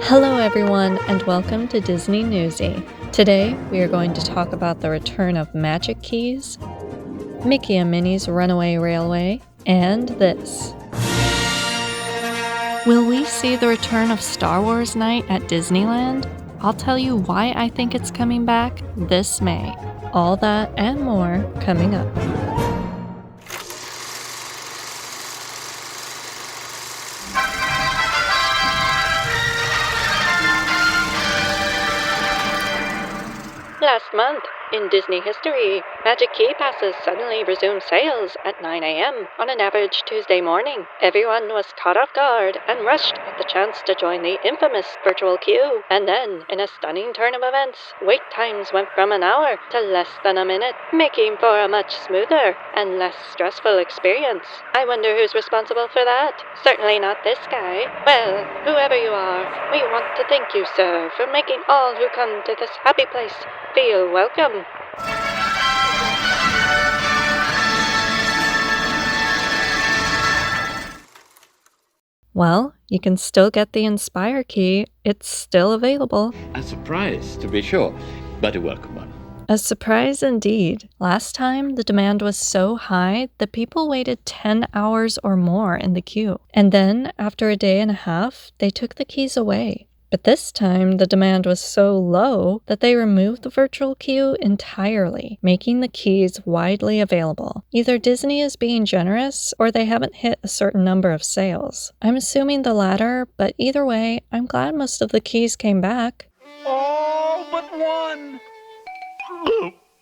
Hello everyone and welcome to Disney Newsy. Today we are going to talk about the return of Magic Keys, Mickey and Minnie's Runaway Railway, and this. Will we see the return of Star Wars Night at Disneyland? I'll tell you why I think it's coming back this May. All that and more coming up. Last month, in Disney history, Magic Key Passes suddenly resumed sales at 9 a.m. on an average Tuesday morning. Everyone was caught off guard and rushed at the chance to join the infamous virtual queue. And then, in a stunning turn of events, wait times went from an hour to less than a minute, making for a much smoother and less stressful experience. I wonder who's responsible for that? Certainly not this guy. Well, whoever you are, we want to thank you, sir, for making all who come to this happy place feel welcome. Well, you can still get the Inspire key. It's still available. A surprise, to be sure, but a welcome one. A surprise indeed. Last time, the demand was so high that people waited 10 hours or more in the queue. And then, after a day and a half, they took the keys away. But this time, the demand was so low that they removed the virtual queue entirely, making the keys widely available. Either Disney is being generous, or they haven't hit a certain number of sales. I'm assuming the latter, but either way, I'm glad most of the keys came back. All but one!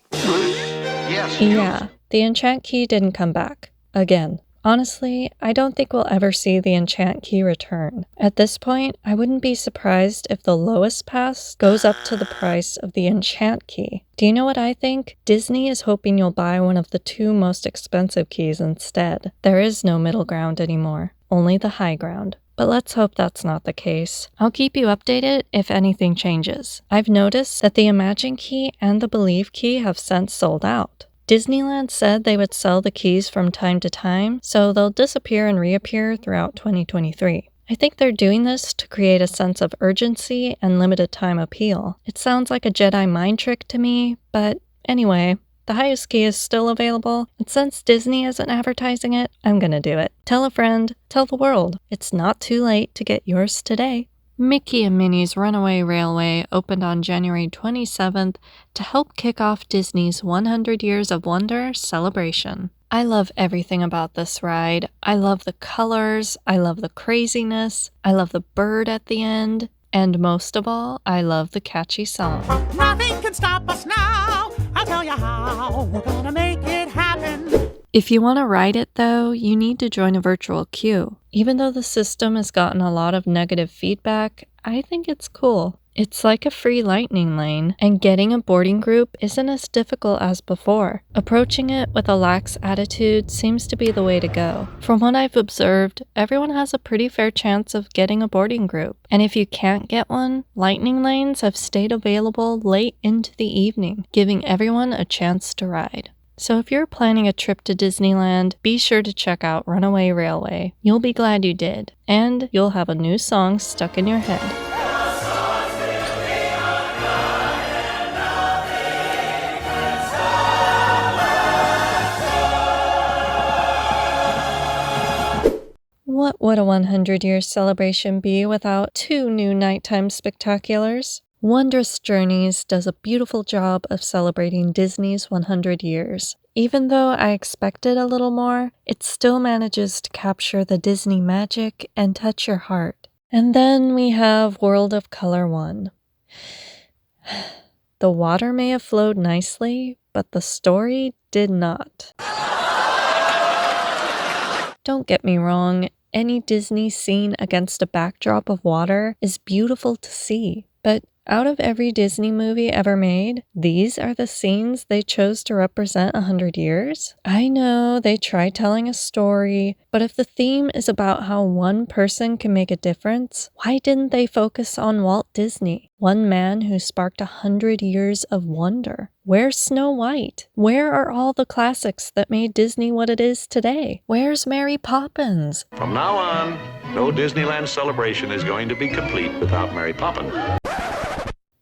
Yes. Yeah, the Enchant Key didn't come back. Again. Honestly, I don't think we'll ever see the Enchant Key return. At this point, I wouldn't be surprised if the lowest pass goes up to the price of the Enchant Key. Do you know what I think? Disney is hoping you'll buy one of the two most expensive keys instead. There is no middle ground anymore, only the high ground. But let's hope that's not the case. I'll keep you updated if anything changes. I've noticed that the Imagine Key and the Believe Key have since sold out. Disneyland said they would sell the keys from time to time, so they'll disappear and reappear throughout 2023. I think they're doing this to create a sense of urgency and limited time appeal. It sounds like a Jedi mind trick to me, but anyway, the highest key is still available, and since Disney isn't advertising it, I'm gonna do it. Tell a friend, tell the world. It's not too late to get yours today. Mickey and Minnie's Runaway Railway opened on January 27th to help kick off Disney's 100 Years of Wonder celebration. I love everything about this ride. I love the colors, I love the craziness, I love the bird at the end, and most of all, I love the catchy song. Nothing can stop us now. I'll tell you how we're gonna make it happen. If you want to ride it though, you need to join a virtual queue. Even though the system has gotten a lot of negative feedback, I think it's cool. It's like a free lightning lane, and getting a boarding group isn't as difficult as before. Approaching it with a lax attitude seems to be the way to go. From what I've observed, everyone has a pretty fair chance of getting a boarding group. And if you can't get one, lightning lanes have stayed available late into the evening, giving everyone a chance to ride. So if you're planning a trip to Disneyland, be sure to check out Runaway Railway. You'll be glad you did, and you'll have a new song stuck in your head. What would a 100-year celebration be without two new nighttime spectaculars? Wondrous Journeys does a beautiful job of celebrating Disney's 100 years. Even though I expected a little more, it still manages to capture the Disney magic and touch your heart. And then we have World of Color 1. The water may have flowed nicely, but the story did not. Don't get me wrong, any Disney scene against a backdrop of water is beautiful to see, but out of every Disney movie ever made, these are the scenes they chose to represent 100 years? I know they try telling a story, but if the theme is about how one person can make a difference, why didn't they focus on Walt Disney, one man who sparked 100 years of wonder? Where's Snow White? Where are all the classics that made Disney what it is today? Where's Mary Poppins? From now on, No Disneyland celebration is going to be complete without Mary Poppins.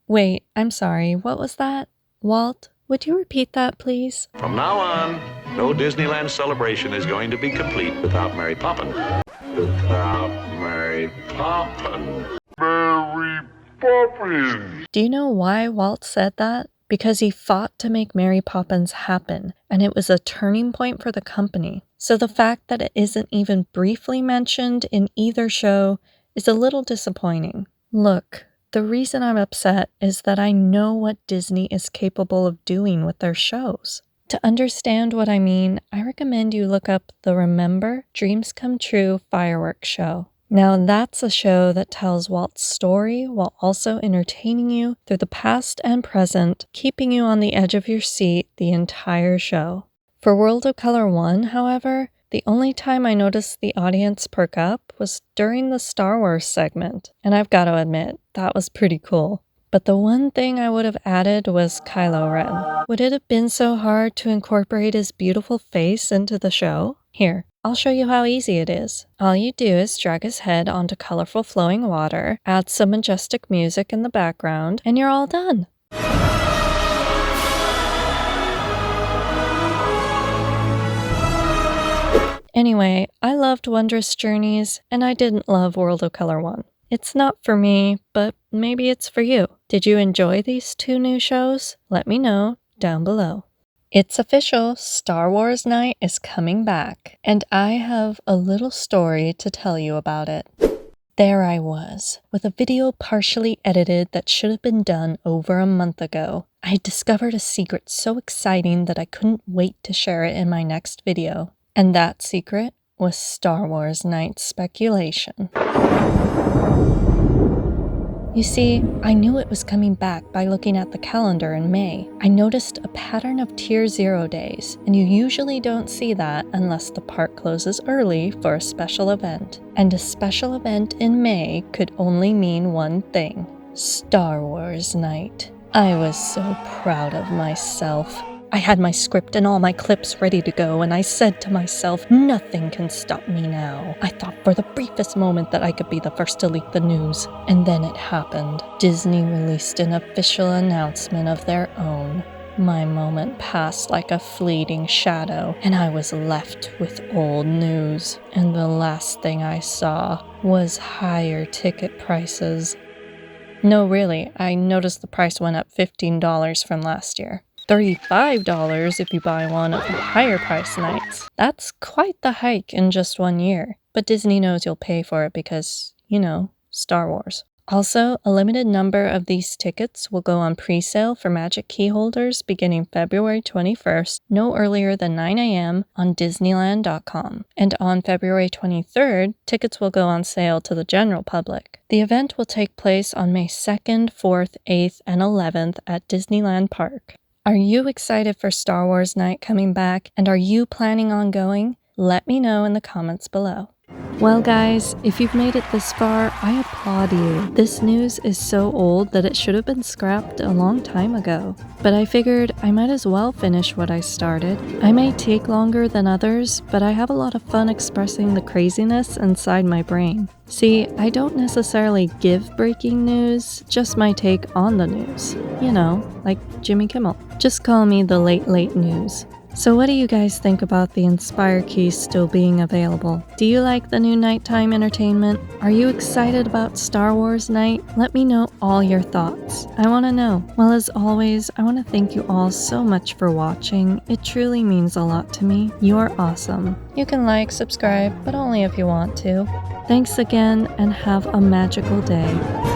Wait, I'm sorry, what was that? Walt, would you repeat that, please? From now on, no Disneyland celebration is going to be complete without Mary Poppins. Without Mary Poppins. Mary Poppins! Do you know why Walt said that? Because he fought to make Mary Poppins happen, and it was a turning point for the company. So the fact that it isn't even briefly mentioned in either show is a little disappointing. Look, the reason I'm upset is that I know what Disney is capable of doing with their shows. To understand what I mean, I recommend you look up the Remember Dreams Come True fireworks show. Now that's a show that tells Walt's story while also entertaining you through the past and present, keeping you on the edge of your seat the entire show. For World of Color 1, however, the only time I noticed the audience perk up was during the Star Wars segment, and I've got to admit, that was pretty cool. But the one thing I would have added was Kylo Ren. Would it have been so hard to incorporate his beautiful face into the show? Here, I'll show you how easy it is. All you do is drag his head onto colorful flowing water, add some majestic music in the background, and you're all done. Anyway, I loved Wondrous Journeys, and I didn't love World of Color 1. It's not for me, but maybe it's for you. Did you enjoy these two new shows? Let me know down below. It's official, Star Wars Night is coming back, and I have a little story to tell you about it. There I was, with a video partially edited that should have been done over a month ago. I had discovered a secret so exciting that I couldn't wait to share it in my next video. And that secret was Star Wars Night speculation. You see, I knew it was coming back by looking at the calendar in May. I noticed a pattern of Tier 0 days, and you usually don't see that unless the park closes early for a special event. And a special event in May could only mean one thing: Star Wars Night. I was so proud of myself. I had my script and all my clips ready to go, and I said to myself, nothing can stop me now. I thought for the briefest moment that I could be the first to leak the news. And then it happened. Disney released an official announcement of their own. My moment passed like a fleeting shadow, and I was left with old news. And the last thing I saw was higher ticket prices. No, really, I noticed the price went up $15 from last year. $35 if you buy one of the higher price nights. That's quite the hike in just 1 year. But Disney knows you'll pay for it because, you know, Star Wars. Also, a limited number of these tickets will go on pre-sale for Magic Key holders beginning February 21st, no earlier than 9 a.m. on Disneyland.com. And on February 23rd, tickets will go on sale to the general public. The event will take place on May 2nd, 4th, 8th, and 11th at Disneyland Park. Are you excited for Star Wars Night coming back, and are you planning on going? Let me know in the comments below. Well guys, if you've made it this far, I applaud you. This news is so old that it should have been scrapped a long time ago. But I figured I might as well finish what I started. I may take longer than others, but I have a lot of fun expressing the craziness inside my brain. See, I don't necessarily give breaking news, just my take on the news. You know, like Jimmy Kimmel. Just call me the late news. So what do you guys think about the Inspire keys still being available? Do you like the new nighttime entertainment? Are you excited about Star Wars Night? Let me know all your thoughts. I want to know. Well, as always, I want to thank you all so much for watching. It truly means a lot to me. You're awesome. You can like, subscribe, but only if you want to. Thanks again, and have a magical day.